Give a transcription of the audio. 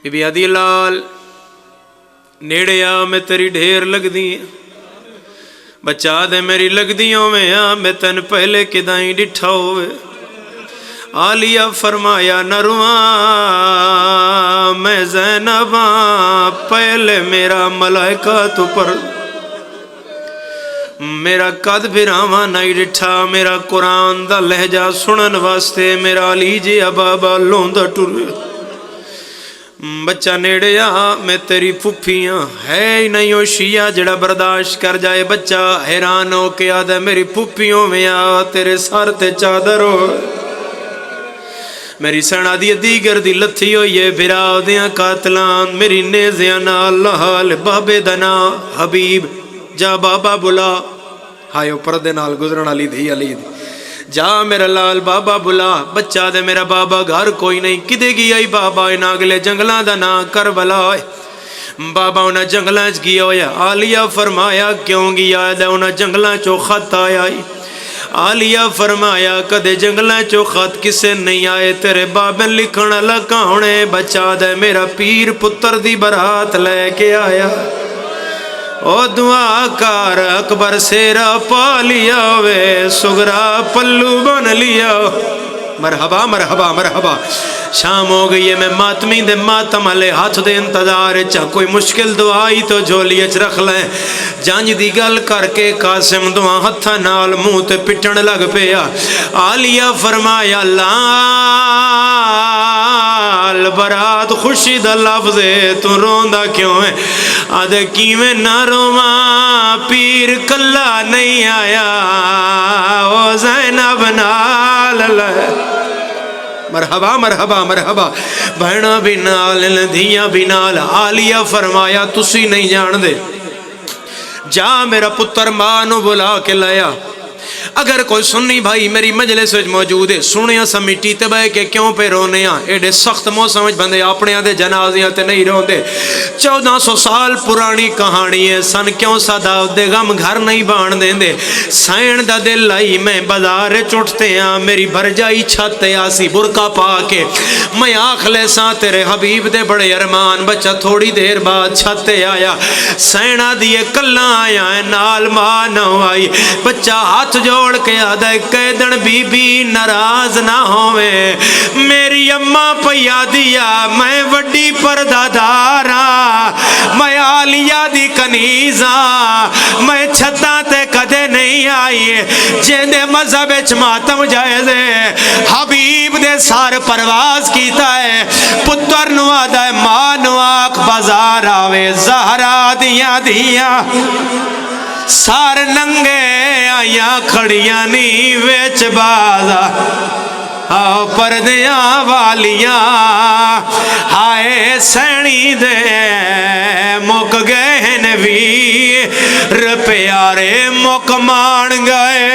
बीबी आदि लाल नेड़े आ मैं तेरी ढेर लगदी बचा दे मेरी लगदियों में आ मैं तेन पहले किदाई डिठा होवे। आलिया फरमाया नरुआ मैं ज़ैनबा पहले मेरा मलाइका तू पर मेरा कद फिरावा नहीं डिठा मेरा कुरान दा लहजा सुनन वास्ते मेरा अली जी बाबा लोंदा टुर बच्चा नेड़े आ मैं तेरी फुफियां है ही नहीं हो शिया जड़ा बर्दाश्त कर जाए। बच्चा हैरान हो के आदा मेरी फुफियों में आ तेरे सर ते चादर हो मेरी सना दी दीगर दी लथी होई है फिरा दियां कातलां मेरी नेज़ियां नाल हाल बाबे दा ना हबीब जा बाबा बुला हायो परदे नाल गुजरन वाली धी अली दी जा मेरा लाल बाबा बुला। बच्चा दे मेरा बाबा घर कोई नहीं किदे गया ही बाबा इन अगले जंगलों का ना करबला बाबा उन्हें जंगलों च गया होया। आलिया फरमाया क्यों गया उन्हें जंगलों चो खत आया। आलिया फरमाया कदे जंगलों चो खत किसे नहीं आए तेरे बाबे लिखण लगा होने। बच्चा दे मेरा पीर पुत्र दी बरात लेके आया ओ दुआ कर अकबर सेरा पा लिया वे सुगरा पल्लू बन लिया। मरहबा मरहबा मरहबा शाम हो गई है मैं मातमी दे मातम वाले हाथ दे इंतजार च कोई मुश्किल दवाई तो झोलिए च रख लें। जंज दी गल करके कासिम दुआ हथा नाल मुंह ते पिटन लग पिया। आलिया फरमाया लाल बरात खुशी दा लफ्ज़ है तू रोंदा क्यों है। आदे किवें ना रोवा पीर कल्ला नहीं आया ओ ज़ैनब नाल मरहबा मरहबा मरहबा बहना भी नाल धिया भी नाल। आलिया फरमाया तुसी नहीं जान दे जा मेरा पुत्र मां नू बुला के लाया। अगर कोई सुन्नी भाई मेरी मजलिस में मौजूद है सुनिया सा मिट्टी ते बह के क्यों पे रोने एडे सख्त मौसम बंदे अपने दे जनाजियां ते नहीं रोंदे। 1400 साल पुरानी कहानी है सन क्यों सदा दे गम घर नहीं बाण देंदे। सैन दा दिल आई मैं बाजार चुटते मेरी भरजाई छत आसी बुरका पा के मैं आख ले सा तेरे हबीब दे बड़े अरमान। बच्चा थोड़ी देर बाद छत आया सैना दिए कल्ला आया नाल मां न आई। बच्चा हाथ जोड़ के आदा कैदन बीबी नाराज ना होवे मेरी अम्मा पया दिया मैं वड्डी परदादारा मैं आलिया दी कनीजा मैं छत्ता ते कदे नहीं आई। जिंदे मजहब च मातम जायज़ है हबीब दे सार परवाज कीता है पुत्र नु आदा मां नु आख बाजार आवे ज़हरा दिया दिया सार नंगे आया खड़िया नी विच बाजा आओ परदिया वालिया हाय सैनी दे मुक गए ने वीर प्यारे मुक मान गए।